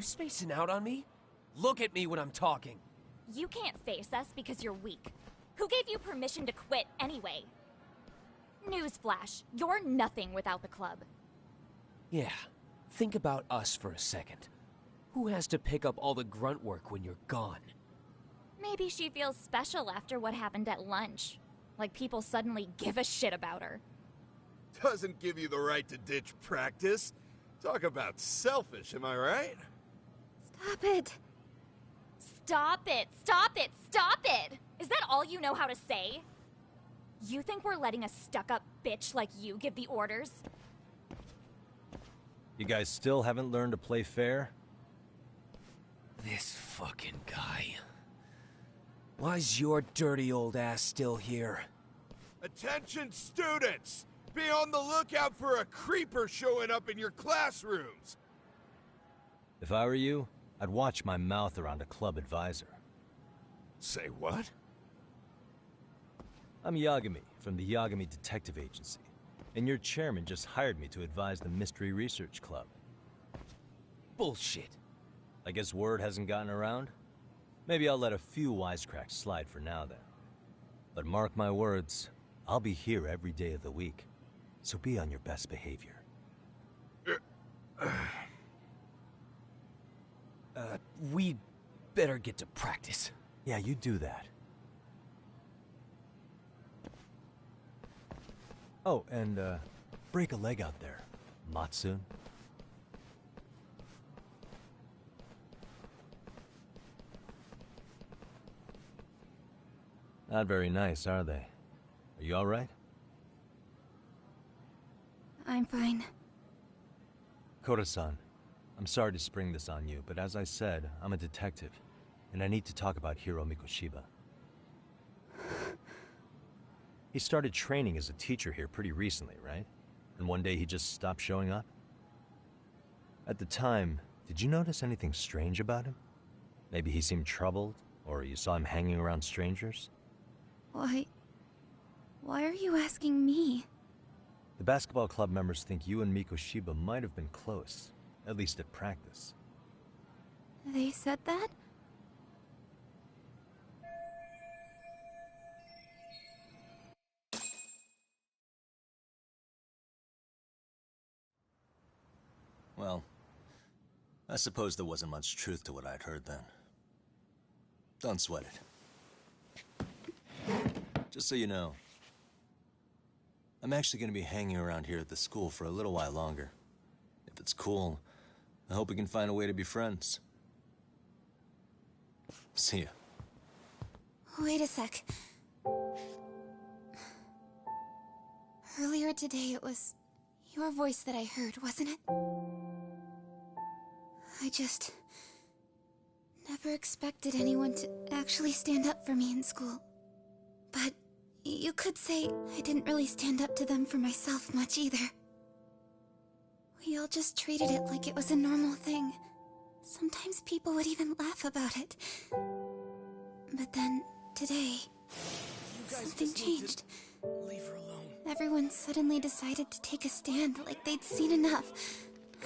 spacing out on me? Look at me when I'm talking. You can't face us because you're weak. Who gave you permission to quit anyway? Newsflash, you're nothing without the club. Yeah, think about us for a second. Who has to pick up all the grunt work when you're gone? Maybe she feels special after what happened at lunch. Like people suddenly give a shit about her. Doesn't give you the right to ditch practice. Talk about selfish, am I right? Stop it. Stop it! Stop it! Stop it! Is that all you know how to say? You think we're letting a stuck-up bitch like you give the orders? You guys still haven't learned to play fair? This fucking guy. Why's your dirty old ass still here? Attention students! Be on the lookout for a creeper showing up in your classrooms! If I were you, I'd watch my mouth around a club advisor. Say what? I'm Yagami, from the Yagami Detective Agency, and your chairman just hired me to advise the Mystery Research Club. Bullshit. I guess word hasn't gotten around? Maybe I'll let a few wisecracks slide for now then. But mark my words, I'll be here every day of the week, so be on your best behavior. We better get to practice. Yeah, you do that. Oh, and, break a leg out there, Matsun. Not very nice, are they? Are you alright? I'm fine. Koda-san, I'm sorry to spring this on you, but as I said, I'm a detective, and I need to talk about Hiro MIKOSHIBA. He started training as a teacher here pretty recently, right? And one day he just stopped showing up? At the time, did you notice anything strange about him? Maybe he seemed troubled, or you saw him hanging around strangers? Why are you asking me? The basketball club members think you and MIKOSHIBA might have been close, at least at practice. They said that? Well, I suppose there wasn't much truth to what I'd heard then. Don't sweat it. Just so you know, I'm actually going to be hanging around here at the school for a little while longer. If it's cool, I hope we can find a way to be friends. See ya. Wait a sec. Earlier today it was your voice that I heard, wasn't it? I just never expected anyone to actually stand up for me in school. But you could say I didn't really stand up to them for myself much either. We all just treated it like it was a normal thing. Sometimes people would even laugh about it. But then, today, something changed. Leave her alone. Everyone suddenly decided to take a stand like they'd seen enough.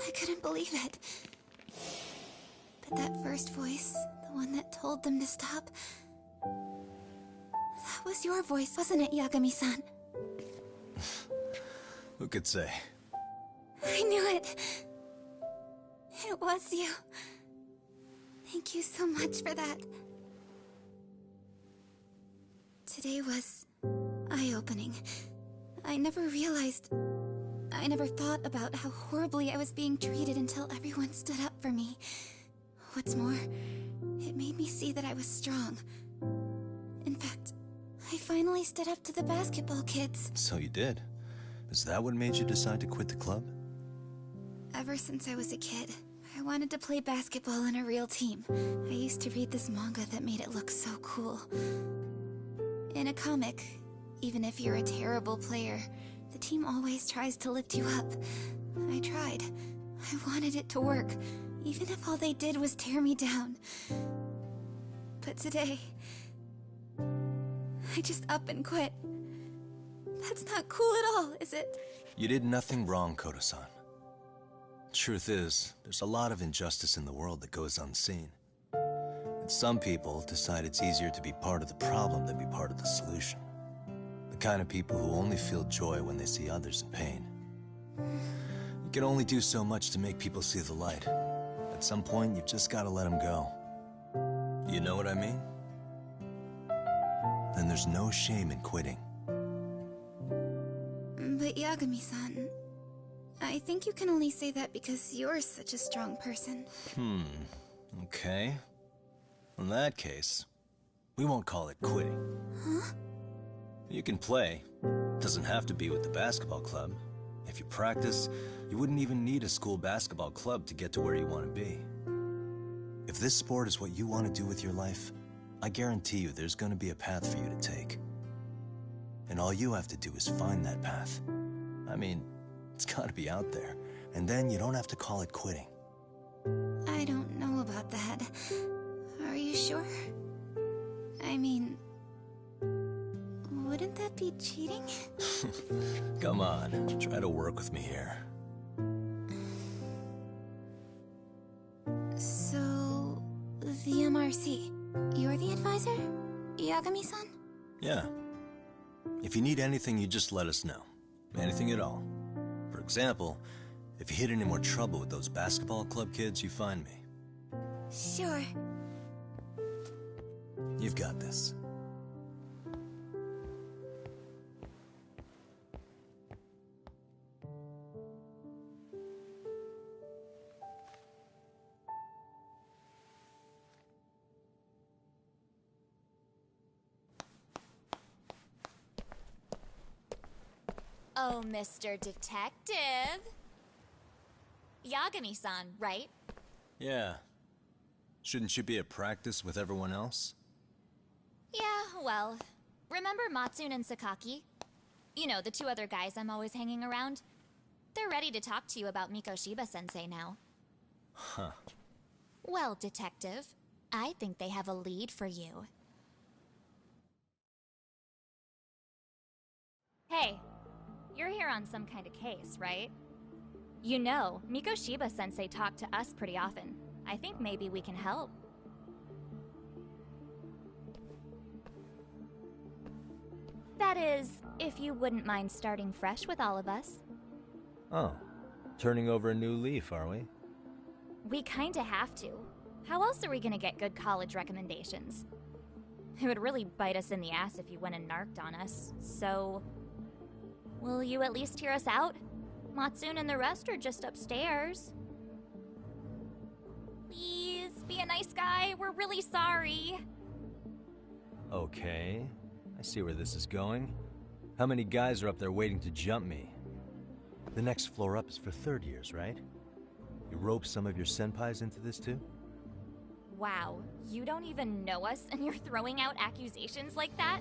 I couldn't believe it. But that first voice, the one that told them to stop, that was your voice, wasn't it, Yagami-san? Who could say? I knew it. It was you. Thank you so much for that. Today was eye-opening. I never thought about how horribly I was being treated until everyone stood up for me. What's more, it made me see that I was strong. In fact, I finally stood up to the basketball kids. So you did? Is that what made you decide to quit the club? Ever since I was a kid, I wanted to play basketball on a real team. I used to read this manga that made it look so cool. In a comic, even if you're a terrible player, the team always tries to lift you up. I tried. I wanted it to work, even if all they did was tear me down. But today, I just up and quit. That's not cool at all, is it? You did nothing wrong, Koda-san. Truth is, there's a lot of injustice in the world that goes unseen. And some people decide it's easier to be part of the problem than be part of the solution. The kind of people who only feel joy when they see others in pain. You can only do so much to make people see the light. At some point, you've just got to let them go. You know what I mean? Then there's no shame in quitting. But Yagami-san, I think you can only say that because you're such a strong person. Okay. In that case, we won't call it quitting. Huh? You can play. Doesn't have to be with the basketball club. If you practice, you wouldn't even need a school basketball club to get to where you want to be. If this sport is what you want to do with your life, I guarantee you there's going to be a path for you to take. And all you have to do is find that path. I mean, it's got to be out there. And then you don't have to call it quitting. I don't know about that. Are you sure? I mean, wouldn't that be cheating? Come on, try to work with me here. So, the MRC, you're the advisor? Yagami-san? Yeah. If you need anything, you just let us know. Anything at all. For example, if you hit any more trouble with those basketball club kids, you find me. Sure. You've got this. Oh, Mr. Detective. Yagami-san, right? Yeah. Shouldn't you be at practice with everyone else? Yeah, well, remember Matsune and Sakaki? You know, the two other guys I'm always hanging around? They're ready to talk to you about Mikoshiba-sensei now. Huh. Well, Detective, I think they have a lead for you. Hey, you're here on some kind of case, right? You know, Mikoshiba-sensei talked to us pretty often. I think maybe we can help. That is, if you wouldn't mind starting fresh with all of us. Oh. Turning over a new leaf, are we? We kinda have to. How else are we gonna get good college recommendations? It would really bite us in the ass if you went and narked on us, so... Will you at least hear us out? Matsune and the rest are just upstairs. Please, be a nice guy. We're really sorry. Okay. I see where this is going. How many guys are up there waiting to jump me? The next floor up is for third years, right? You rope some of your senpais into this too? Wow, you don't even know us and you're throwing out accusations like that?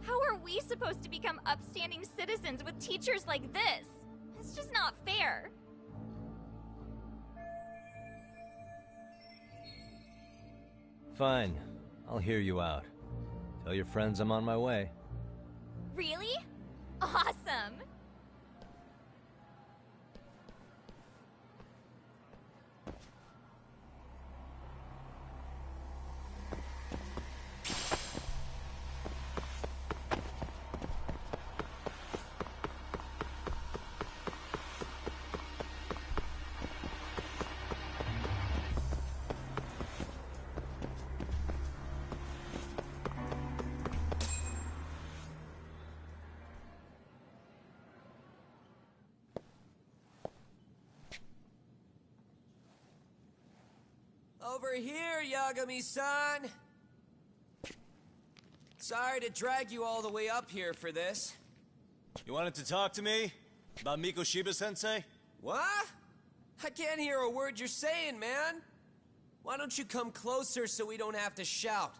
How are we supposed to become upstanding citizens with teachers like this? It's just not fair. Fine. I'll hear you out. Tell your friends I'm on my way. Really? Awesome! Over here, Yagami-san! Sorry to drag you all the way up here for this. You wanted to talk to me? About Mikoshiba-sensei? What? I can't hear a word you're saying, man. Why don't you come closer so we don't have to shout?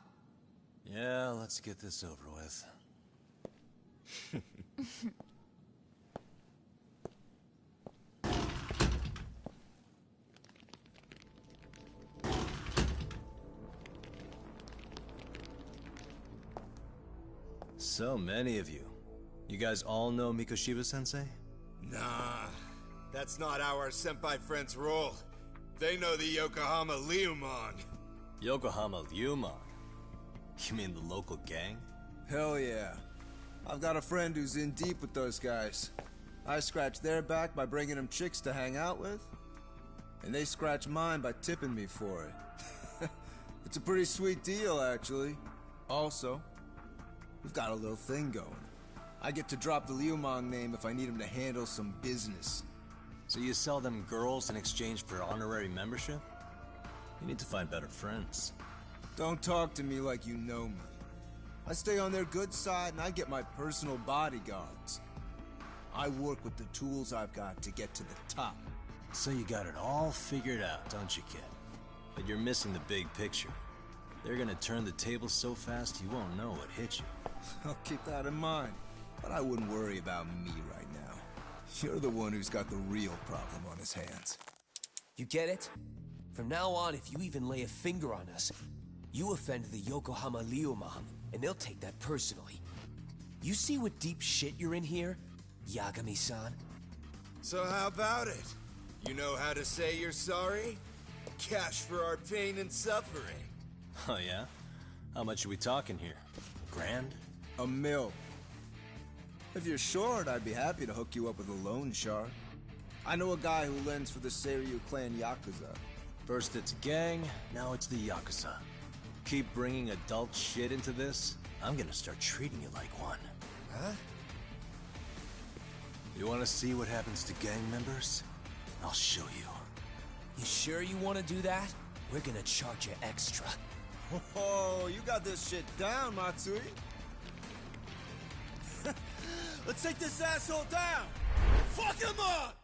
Yeah, let's get this over with. So many of you. You guys all know Mikoshiba-sensei? Nah. That's not how our senpai friends roll. They know the Yokohama Liumon. Yokohama Liumon? You mean the local gang? Hell yeah. I've got a friend who's in deep with those guys. I scratch their back by bringing them chicks to hang out with, and they scratch mine by tipping me for it. It's a pretty sweet deal, actually. Also, we've got a little thing going. I get to drop the Liumon name if I need him to handle some business. So you sell them girls in exchange for honorary membership? You need to find better friends. Don't talk to me like you know me. I stay on their good side and I get my personal bodyguards. I work with the tools I've got to get to the top. So you got it all figured out, don't you, kid? But you're missing the big picture. They're gonna turn the tables so fast you won't know what hit you. I'll keep that in mind. But I wouldn't worry about me right now. You're the one who's got the real problem on his hands. You get it? From now on, if you even lay a finger on us, you offend the Yokohama Liumon, and they'll take that personally. You see what deep shit you're in here, Yagami-san? So how about it? You know how to say you're sorry? Cash for our pain and suffering. Oh yeah? How much are we talking here? $1,000? $1 million. If you're short, I'd be happy to hook you up with a loan shark. I know a guy who lends for the Seiryo clan Yakuza. First it's a gang, now it's the Yakuza. Keep bringing adult shit into this, I'm gonna start treating you like one. Huh? You wanna see what happens to gang members? I'll show you. You sure you want to do that? We're gonna charge you extra. Oh, you got this shit down, Matsui. Let's take this asshole down! Fuck him up!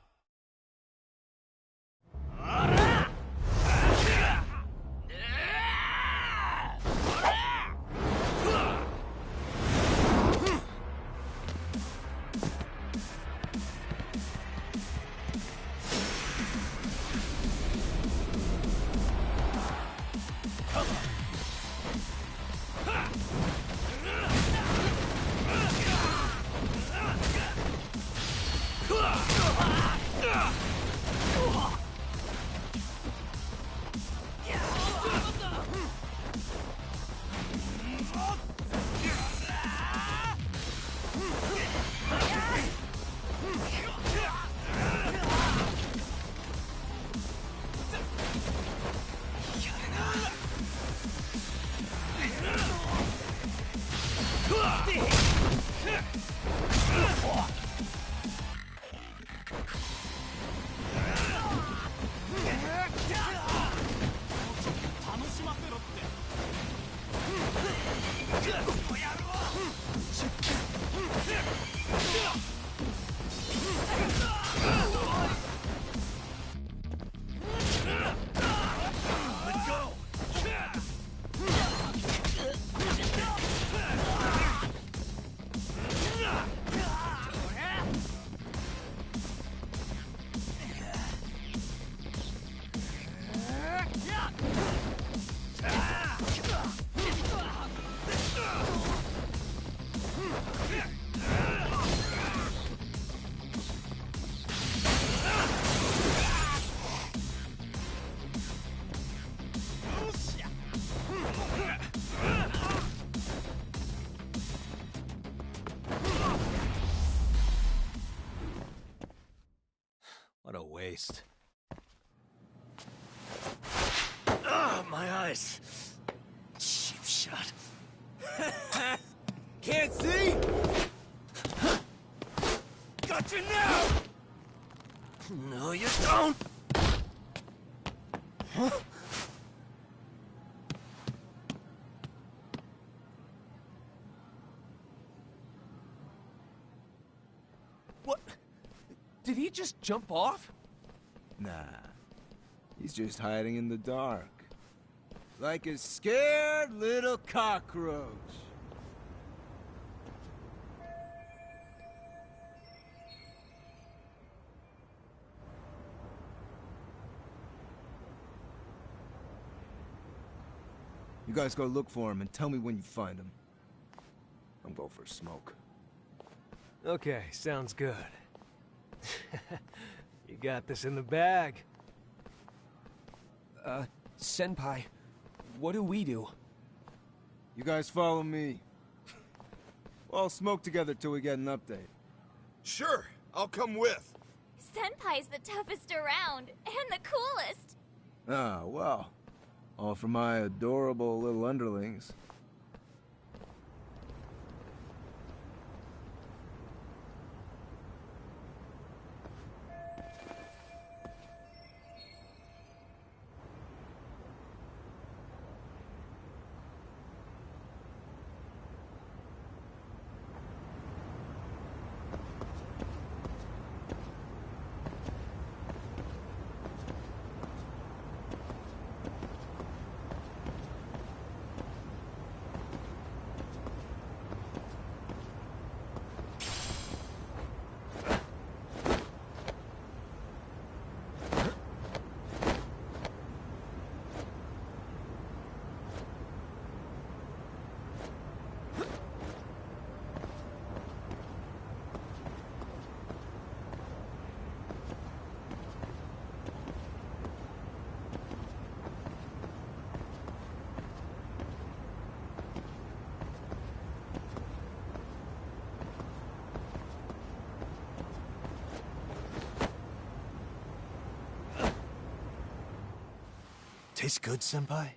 What a waste. Ah, my eyes. Cheap shot. Can't see? Got you now! No, you don't! Huh? What? Did he just jump off? Nah. He's just hiding in the dark. Like a scared little cockroach. You guys go look for him and tell me when you find him. I'm going for a smoke. Okay, sounds good. You got this in the bag. Senpai, what do we do? You guys follow me. We'll all smoke together till we get an update. Sure, I'll come with. Senpai's the toughest around, and the coolest. Ah, well. All for my adorable little underlings. Tastes good, Senpai?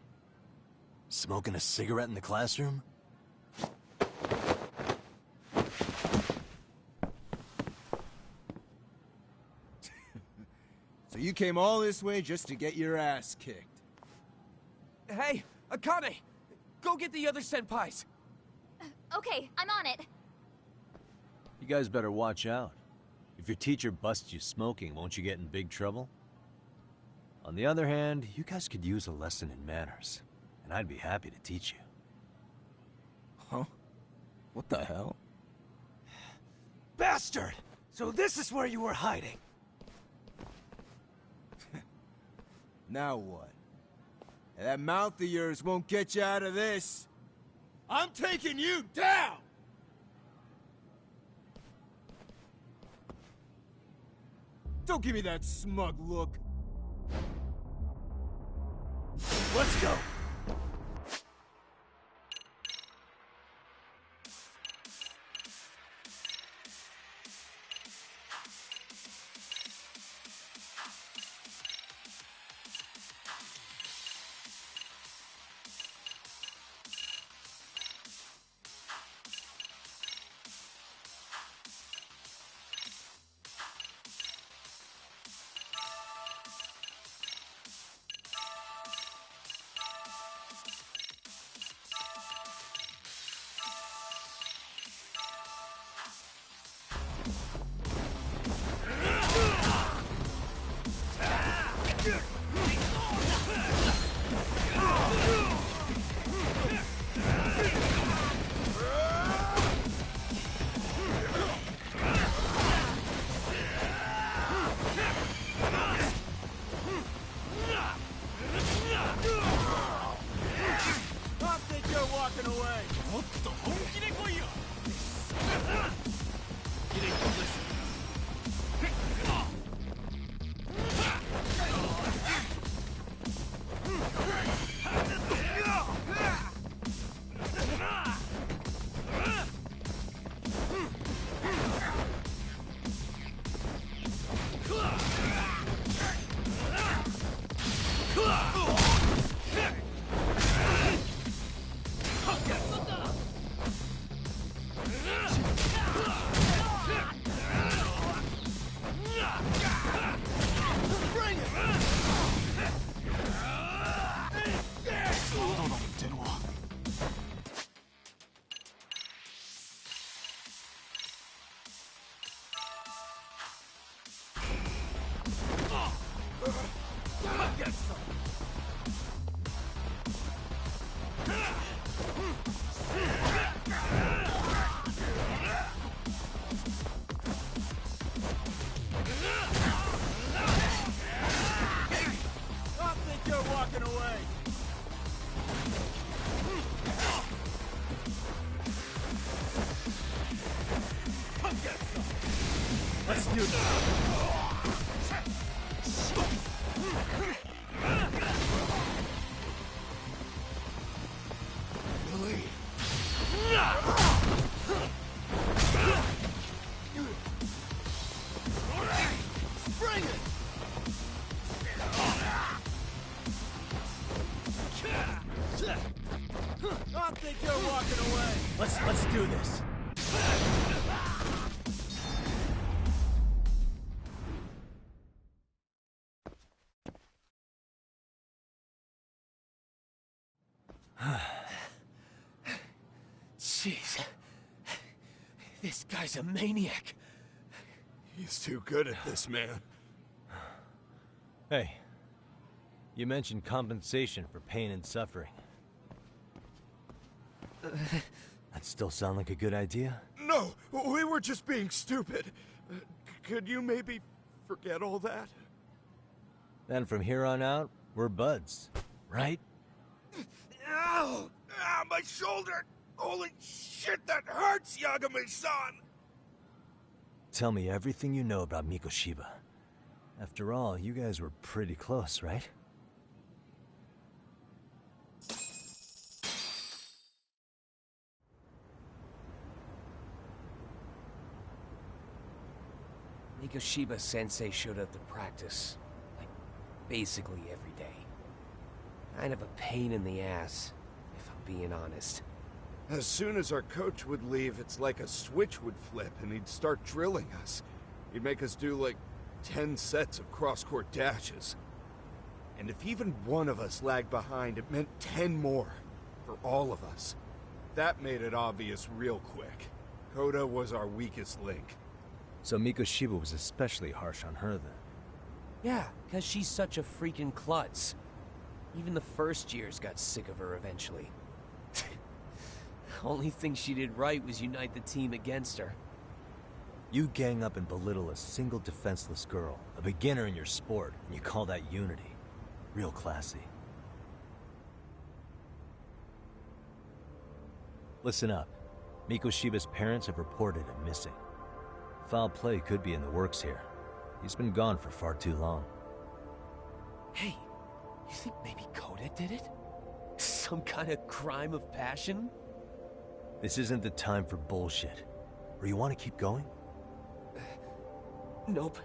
Smoking a cigarette in the classroom? So you came all this way just to get your ass kicked. Hey, Akane! Go get the other senpais! Okay, I'm on it. You guys better watch out. If your teacher busts you smoking, won't you get in big trouble? On the other hand, you guys could use a lesson in manners, and I'd be happy to teach you. Huh? What the hell? Bastard! So this is where you were hiding. Now what? That mouth of yours won't get you out of this. I'm taking you down! Don't give me that smug look. Let's go. Let's do this. Jeez. This guy's a maniac. He's too good at this, man. Hey, you mentioned compensation for pain and suffering. That still sound like a good idea? No, we were just being stupid. Could you maybe forget all that? Then from here on out, we're buds, right? Ow! Ah, my shoulder! Holy shit, that hurts, Yagami-san! Tell me everything you know about MIKOSHIBA. After all, you guys were pretty close, right? MIKOSHIBA sensei showed up to practice, like, basically every day. Kind of a pain in the ass, if I'm being honest. As soon as our coach would leave, it's like a switch would flip and he'd start drilling us. He'd make us do like 10 sets of cross-court dashes. And if even one of us lagged behind, it meant 10 more for all of us. That made it obvious real quick. Koda was our weakest link. So MIKOSHIBA was especially harsh on her then? Yeah, because she's such a freaking klutz. Even the first years got sick of her eventually. Only thing she did right was unite the team against her. You gang up and belittle a single defenseless girl, a beginner in your sport, and you call that unity. Real classy. Listen up. MIKOSHIBA's parents have reported him missing. Foul play could be in the works here. He's been gone for far too long. Hey, you think maybe Koda did it? Some kind of crime of passion? This isn't the time for bullshit. Or you want to keep going? Nope.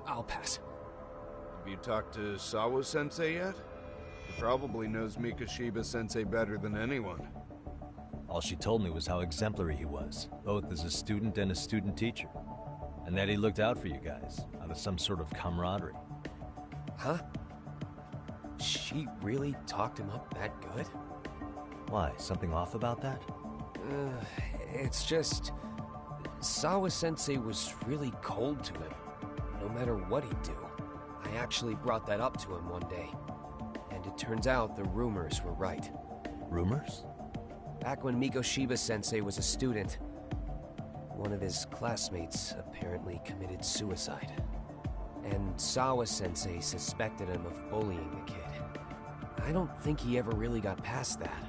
I'll pass. Have you talked to Sawa-sensei yet? He probably knows MIKOSHIBA-sensei better than anyone. All she told me was how exemplary he was, both as a student and a student teacher. And that he looked out for you guys, out of some sort of camaraderie. Huh? She really talked him up that good? Why, something off about that? It's just... Sawa-sensei was really cold to him, no matter what he'd do. I actually brought that up to him one day. And it turns out the rumors were right. Rumors? Back when MIKOSHIBA-sensei was a student, one of his classmates apparently committed suicide. And Sawa-sensei suspected him of bullying the kid. I don't think he ever really got past that.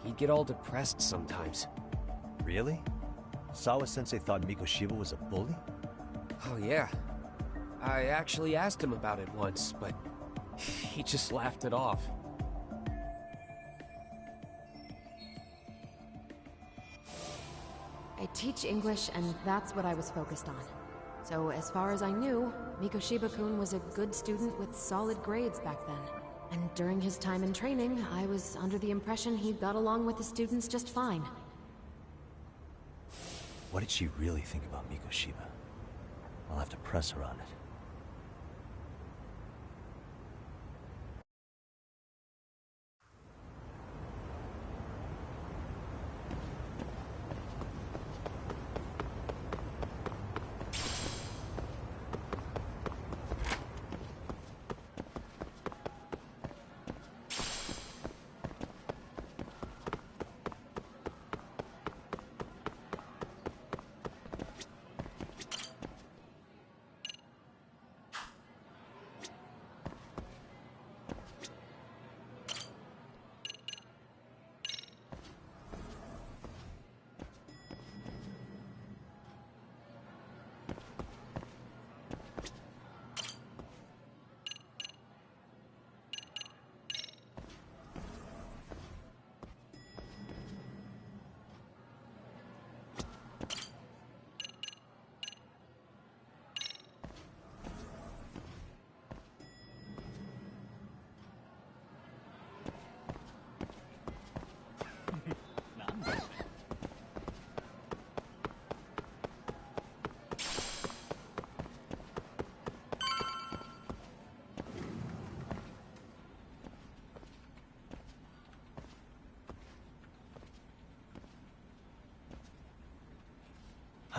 He'd get all depressed sometimes. Really? Sawa-sensei thought MIKOSHIBA was a bully? Oh yeah. I actually asked him about it once, but he just laughed it off. I teach English, and that's what I was focused on. So as far as I knew, MIKOSHIBA-kun was a good student with solid grades back then. And during his time in training, I was under the impression he got along with the students just fine. What did she really think about MIKOSHIBA? I'll have to press her on it.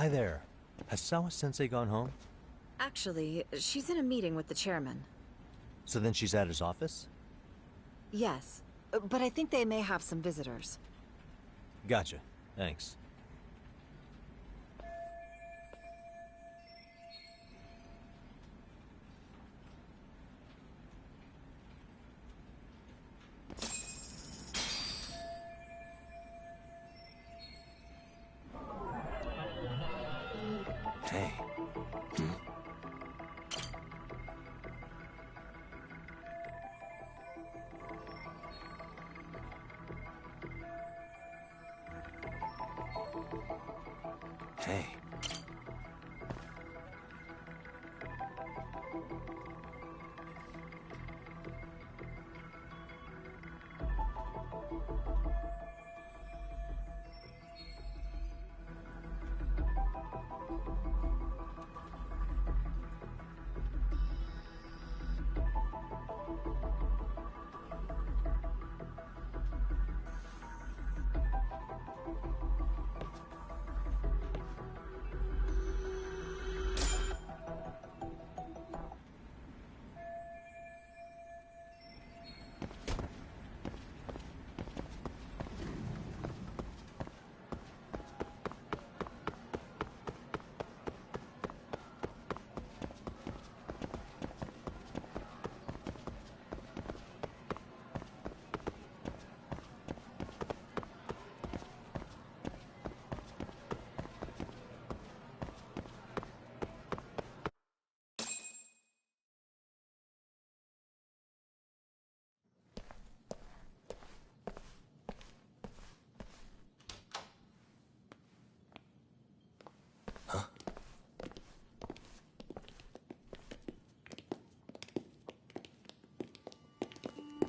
Hi there. Has Sawa-sensei gone home? Actually, she's in a meeting with the chairman. So then she's at his office? Yes, but I think they may have some visitors. Gotcha. Thanks. Hey. Hey.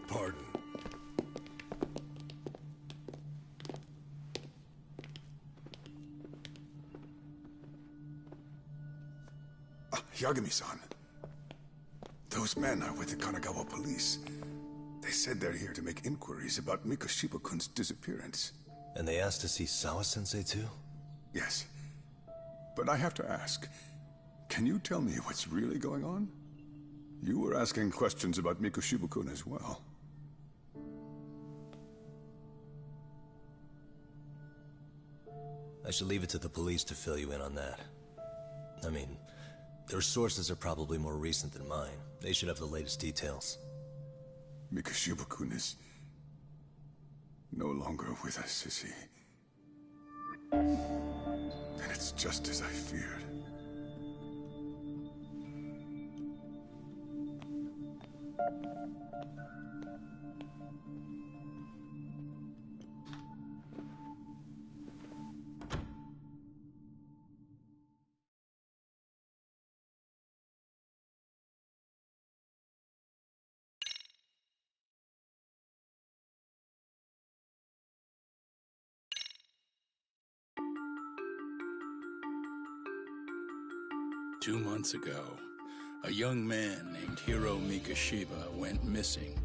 Pardon. Yagami-san. Those men are with the Kanagawa police. They said they're here to make inquiries about Mikoshiba-kun's disappearance. And they asked to see Sawa-sensei too? Yes. But I have to ask, can you tell me what's really going on? You were asking questions about Mikoshiba-kun as well. I should leave it to the police to fill you in on that. I mean, their sources are probably more recent than mine. They should have the latest details. Mikoshiba-kun is no longer with us, is he? And it's just as I feared. Two months ago, a young man named Hiro Mikoshiba went missing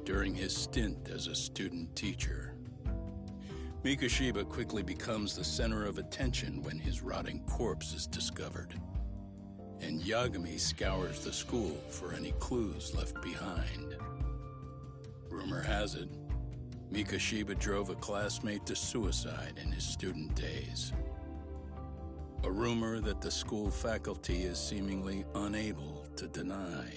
during his stint as a student teacher. Mikoshiba quickly becomes the center of attention when his rotting corpse is discovered. And Yagami scours the school for any clues left behind. Rumor has it, Mikoshiba drove a classmate to suicide in his student days. A rumor that the school faculty is seemingly unable to deny.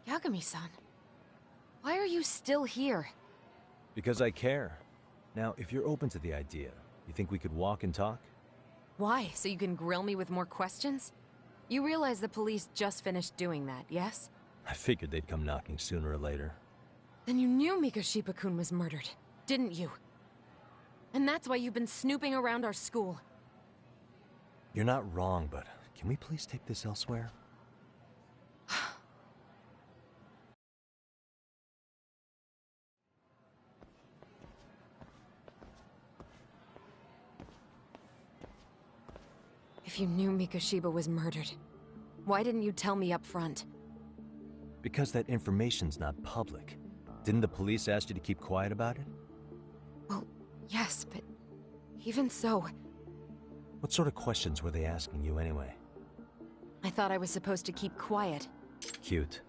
Yagami-san, why are you still here? Because I care. Now, if you're open to the idea, you think we could walk and talk? Why? So you can grill me with more questions? You realize the police just finished doing that, yes? I figured they'd come knocking sooner or later. Then you knew Mikoshiba-kun was murdered, didn't you? And that's why you've been snooping around our school. You're not wrong, but can we please take this elsewhere? If you knew Mikoshiba was murdered, why didn't you tell me up front? Because that information's not public. Didn't the police ask you to keep quiet about it? Well, yes, but even so... What sort of questions were they asking you anyway? I thought I was supposed to keep quiet. Cute.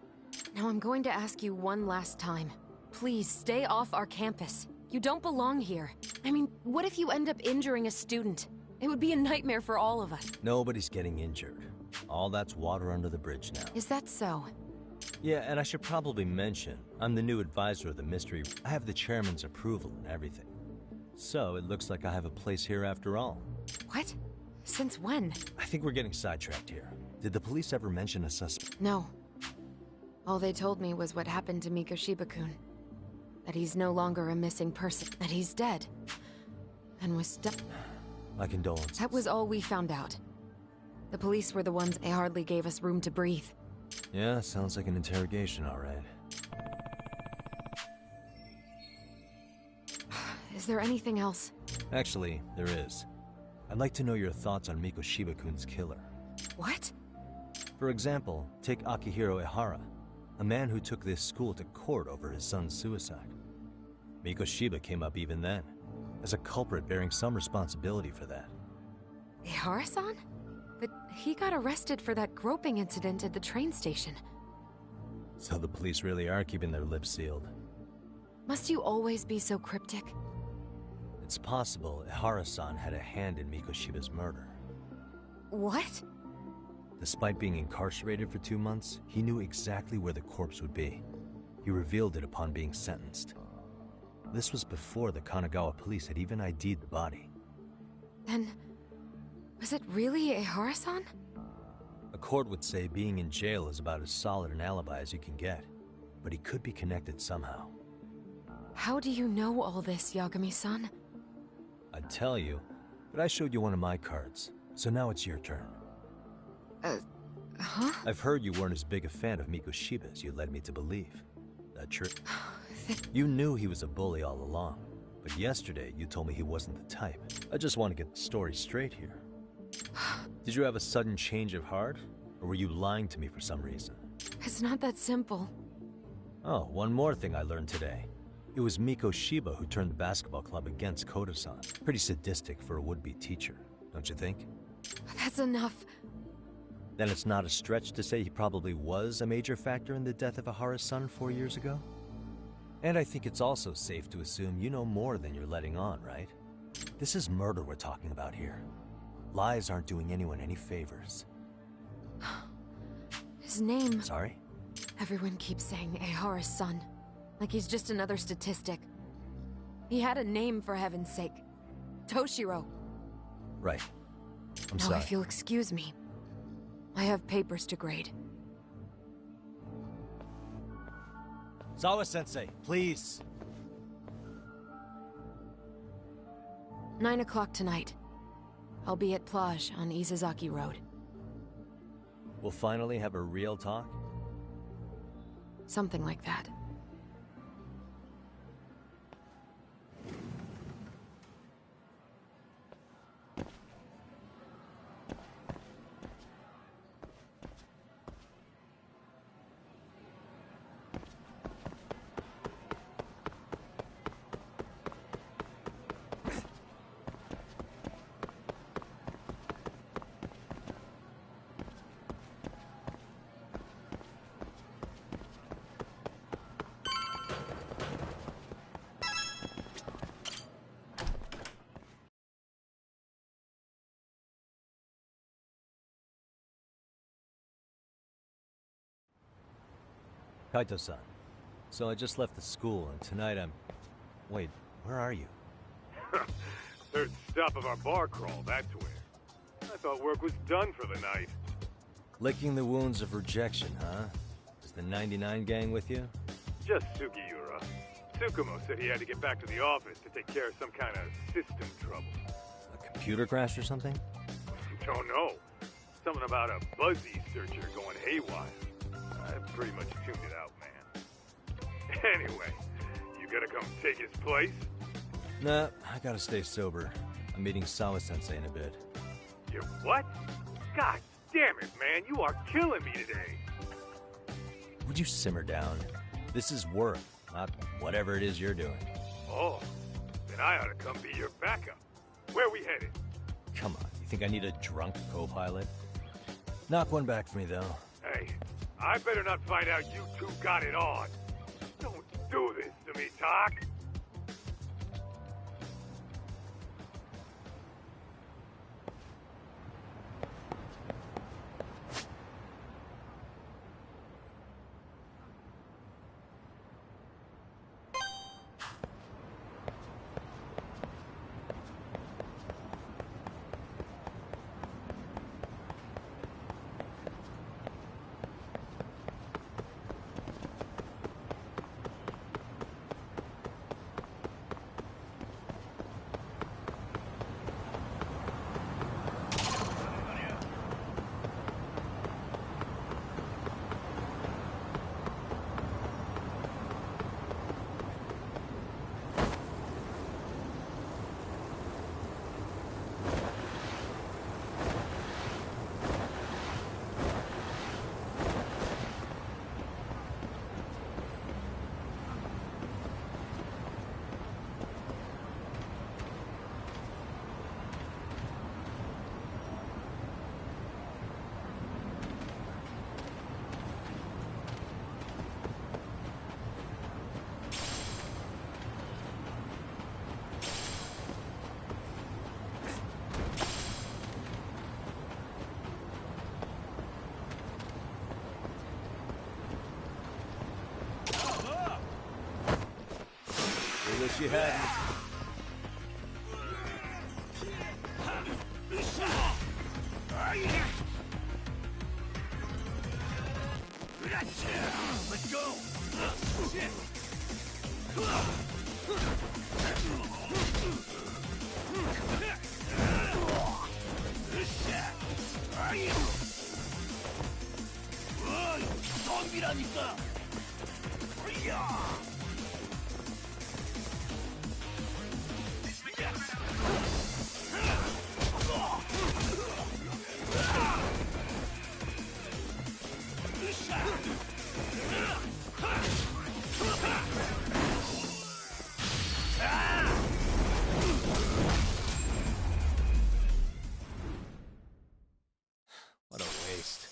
Now I'm going to ask you one last time. Please, stay off our campus. You don't belong here. I mean, what if you end up injuring a student? It would be a nightmare for all of us. Nobody's getting injured. All that's water under the bridge now. Is that so? Yeah, and I should probably mention, I'm the new advisor of the mystery. I have the chairman's approval and everything. So, it looks like I have a place here after all. What? Since when? I think we're getting sidetracked here. Did the police ever mention a suspect? No. All they told me was what happened to Mikoshiba-kun. That he's no longer a missing person. That he's dead. And was stuck. My condolences. That was all we found out. The police were the ones they hardly gave us room to breathe. Yeah, sounds like an interrogation, all right. Is there anything else? Actually, there is. I'd like to know your thoughts on Mikoshiba-kun's killer. What? For example, take Akihiro Ihara, a man who took this school to court over his son's suicide. Mikoshiba came up even then, as a culprit bearing some responsibility for that. Ihara-san? But he got arrested for that groping incident at the train station. So the police really are keeping their lips sealed. Must you always be so cryptic? It's possible Ihara-san had a hand in Mikoshiba's murder. What? Despite being incarcerated for 2 months, he knew exactly where the corpse would be. He revealed it upon being sentenced. This was before the Kanagawa police had even ID'd the body. Then, was it really Ihara-san? A court would say being in jail is about as solid an alibi as you can get, but he could be connected somehow. How do you know all this, Yagami-san? I'd tell you, but I showed you one of my cards, so now it's your turn. Huh? I've heard you weren't as big a fan of Mikoshiba as you led me to believe. That true? You knew he was a bully all along, but yesterday you told me he wasn't the type. I just want to get the story straight here. Did you have a sudden change of heart, or were you lying to me for some reason? It's not that simple. Oh, one more thing I learned today. It was Mikoshiba who turned the basketball club against Koda-san. Pretty sadistic for a would-be teacher, don't you think? That's enough. Then it's not a stretch to say he probably was a major factor in the death of Ihara's son 4 years ago? And I think it's also safe to assume you know more than you're letting on, right? This is murder we're talking about here. Lies aren't doing anyone any favors. His name... Sorry? Everyone keeps saying Ihara's son. Like he's just another statistic. He had a name, for heaven's sake. Toshiro. Right. I'm now, sorry. if you'll excuse me, I have papers to grade. Zawa-sensei, please. 9 o'clock tonight. I'll be at Plage on Isezaki Road. We'll finally have a real talk? Something like that. Kaito-san. So I just left the school, and tonight I'm... Wait, where are you? Third stop of our bar crawl, that's where. I thought work was done for the night. Licking the wounds of rejection, huh? Is the 99 gang with you? Just Sugiura. Tsukumo said he had to get back to the office to take care of some kind of system trouble. A computer crash or something? Don't know. Something about a Buzzy searcher going haywire. I pretty much tuned it out, man. Anyway, you gonna come take his place? Nah, I gotta stay sober. I'm meeting Sawa-sensei in a bit. You what? God damn it, man, you are killing me today. Would you simmer down? This is work, not whatever it is you're doing. Oh, then I ought to come be your backup. Where we headed? Come on, you think I need a drunk co-pilot? Knock one back for me, though. Hey, I better not find out you two got it on. Don't do this to me, Tak. Wish you hadn't. Let's go! Shit! 덤비라니까! What a waste.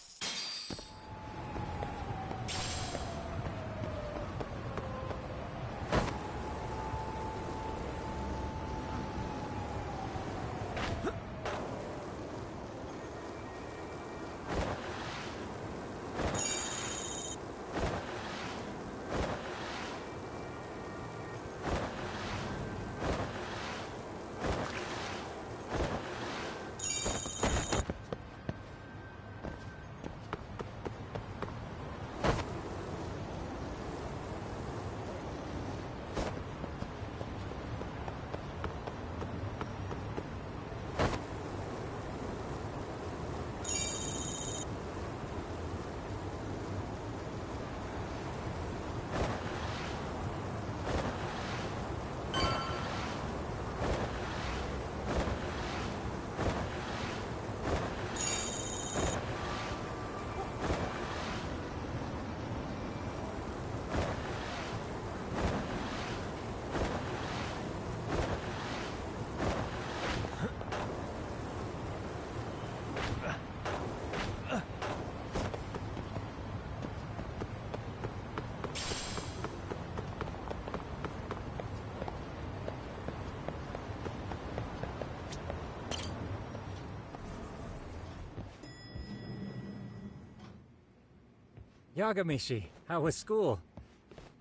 Yagamishi, how was school?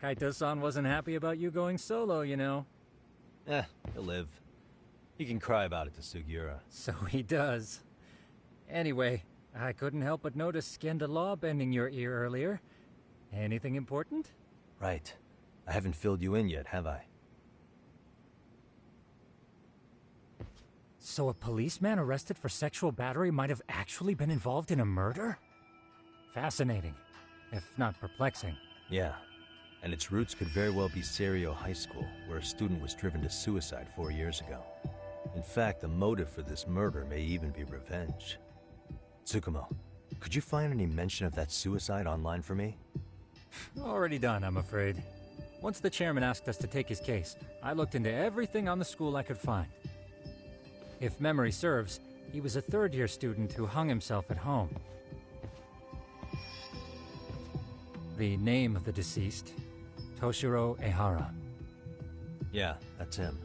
Kaito-san wasn't happy about you going solo, you know. He'll live. He can cry about it to Sugiura. So he does. Anyway, I couldn't help but notice Skenda Law bending your ear earlier. Anything important? Right. I haven't filled you in yet, have I? So a policeman arrested for sexual battery might have actually been involved in a murder? Fascinating, if not perplexing. Yeah, and its roots could very well be Seiryo High School, where a student was driven to suicide 4 years ago. In fact, the motive for this murder may even be revenge. Tsukumo, could you find any mention of that suicide online for me? Already done, I'm afraid. Once the chairman asked us to take his case, I looked into everything on the school I could find. If memory serves, he was a third-year student who hung himself at home. The name of the deceased, Toshiro Ehara. Yeah, that's him.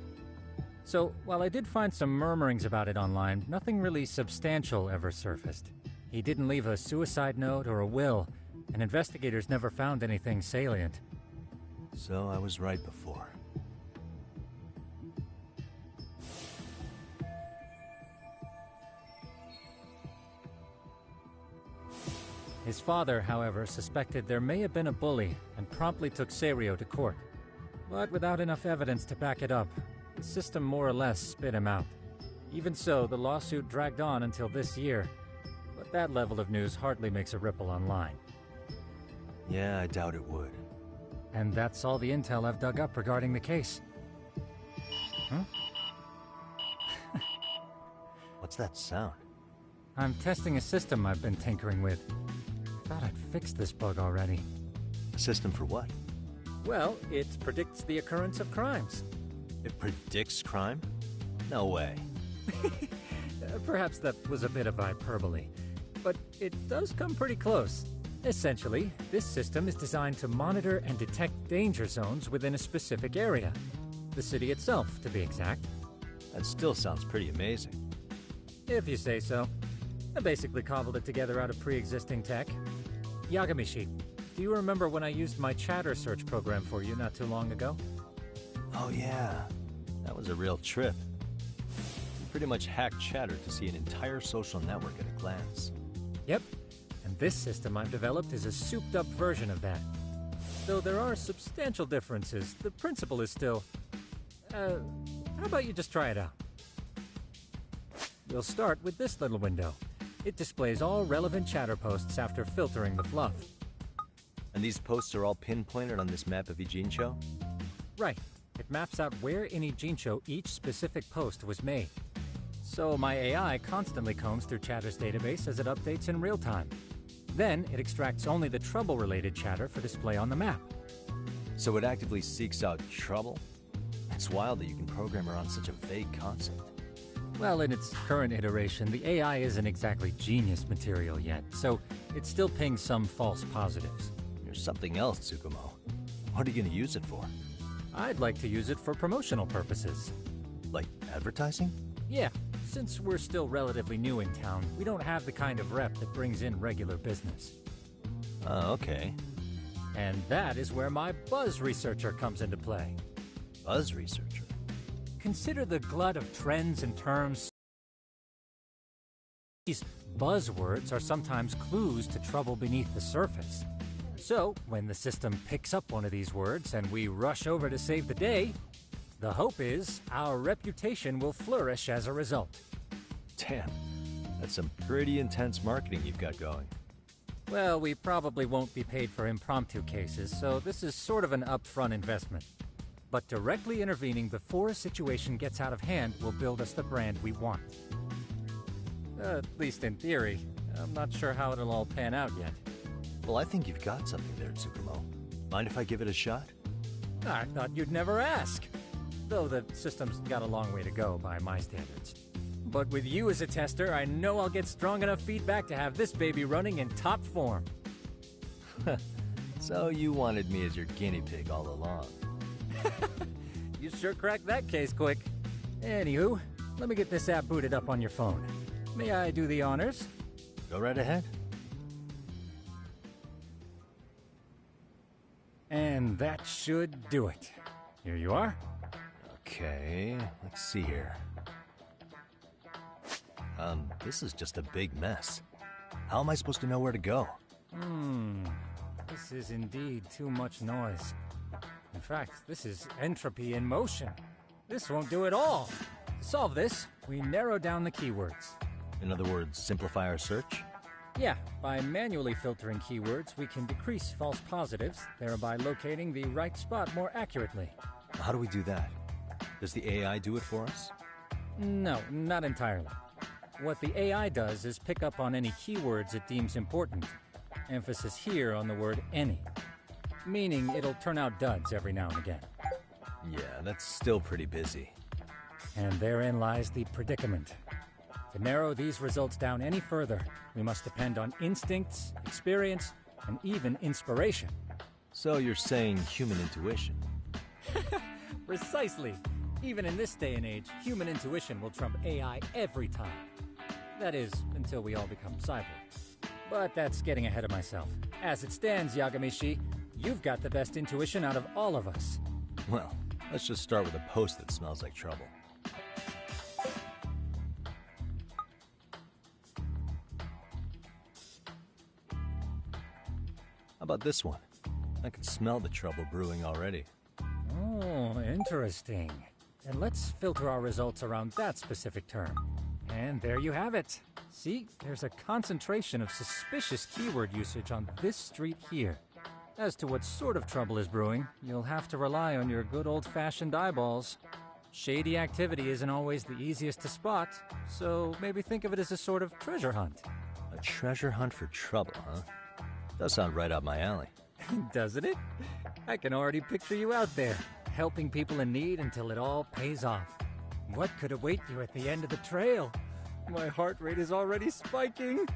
So, while I did find some murmurings about it online, nothing really substantial ever surfaced. He didn't leave a suicide note or a will, and investigators never found anything salient. So I was right before. His father, however, suspected there may have been a bully and promptly took Seiryo to court. But without enough evidence to back it up, the system more or less spit him out. Even so, the lawsuit dragged on until this year. But that level of news hardly makes a ripple online. Yeah, I doubt it would. And that's all the intel I've dug up regarding the case. Huh? What's that sound? I'm testing a system I've been tinkering with. Thought I'd fixed this bug already. A system for what? Well, it predicts the occurrence of crimes. It predicts crime? No way. Perhaps that was a bit of hyperbole, but it does come pretty close. Essentially, this system is designed to monitor and detect danger zones within a specific area. The city itself, to be exact. That still sounds pretty amazing. If you say so. I basically cobbled it together out of pre-existing tech. Yagamishi, do you remember when I used my chatter search program for you not too long ago? Oh yeah, that was a real trip. You pretty much hacked Chatter to see an entire social network at a glance. Yep, and this system I've developed is a souped-up version of that. Though there are substantial differences, the principle is still... how about you just try it out? We'll start with this little window. It displays all relevant chatter posts after filtering the fluff. And these posts are all pinpointed on this map of Ijincho? Right. It maps out where in Ijincho each specific post was made. So my AI constantly combs through Chatter's database as it updates in real time. Then it extracts only the trouble-related chatter for display on the map. So it actively seeks out trouble? It's wild that you can program around such a vague concept. Well, in its current iteration, the AI isn't exactly genius material yet, so it still pings some false positives. There's something else, Tsukumo. What are you going to use it for? I'd like to use it for promotional purposes. Like advertising? Yeah, since we're still relatively new in town, we don't have the kind of rep that brings in regular business. Oh, okay. And that is where my buzz researcher comes into play. Buzz researcher? Consider the glut of trends and terms. These buzzwords are sometimes clues to trouble beneath the surface. So, when the system picks up one of these words and we rush over to save the day, the hope is our reputation will flourish as a result. Damn, that's some pretty intense marketing you've got going. Well, we probably won't be paid for impromptu cases, so this is sort of an upfront investment. But directly intervening before a situation gets out of hand will build us the brand we want. At least in theory. I'm not sure how it'll all pan out yet. Well, I think you've got something there, Tsukumo. Mind if I give it a shot? I thought you'd never ask. Though the system's got a long way to go by my standards. But with you as a tester, I know I'll get strong enough feedback to have this baby running in top form. So you wanted me as your guinea pig all along. You sure cracked that case quick. Anywho, let me get this app booted up on your phone. May I do the honors? Go right ahead. And that should do it. Here you are. Okay, let's see here. This is just a big mess. How am I supposed to know where to go? This is indeed too much noise. In fact, this is entropy in motion. This won't do it all. To solve this, we narrow down the keywords. In other words, simplify our search? Yeah, by manually filtering keywords, we can decrease false positives, thereby locating the right spot more accurately. How do we do that? Does the AI do it for us? No, not entirely. What the AI does is pick up on any keywords it deems important. Emphasis here on the word any. Meaning it'll turn out duds every now and again. Yeah, that's still pretty busy. And therein lies the predicament. To narrow these results down any further, we must depend on instincts, experience, and even inspiration. So you're saying human intuition? Precisely. Even in this day and age, human intuition will trump AI every time. That is, until we all become cyborgs. But that's getting ahead of myself. As it stands, Yagami-shi, you've got the best intuition out of all of us. Well, let's just start with a post that smells like trouble. How about this one? I can smell the trouble brewing already. Oh, interesting. Then let's filter our results around that specific term. And there you have it. See, there's a concentration of suspicious keyword usage on this street here. As to what sort of trouble is brewing, you'll have to rely on your good old-fashioned eyeballs. Shady activity isn't always the easiest to spot, so maybe think of it as a sort of treasure hunt. A treasure hunt for trouble, huh? Does sound right up my alley. Doesn't it? I can already picture you out there, helping people in need until it all pays off. What could await you at the end of the trail? My heart rate is already spiking.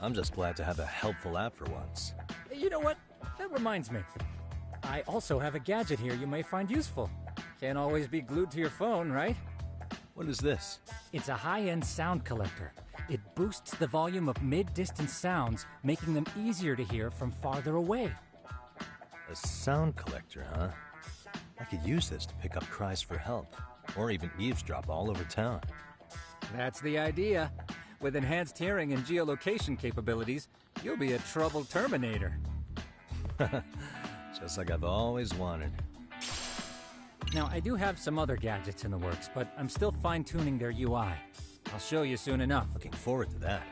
I'm just glad to have a helpful app for once. You know what? That reminds me. I also have a gadget here you may find useful. Can't always be glued to your phone, right? What is this? It's a high-end sound collector. It boosts the volume of mid-distance sounds, making them easier to hear from farther away. A sound collector, huh? I could use this to pick up cries for help, or even eavesdrop all over town. That's the idea. With enhanced hearing and geolocation capabilities, you'll be a trouble terminator. Just like I've always wanted. Now, I do have some other gadgets in the works, but I'm still fine-tuning their UI. I'll show you soon enough. Looking forward to that.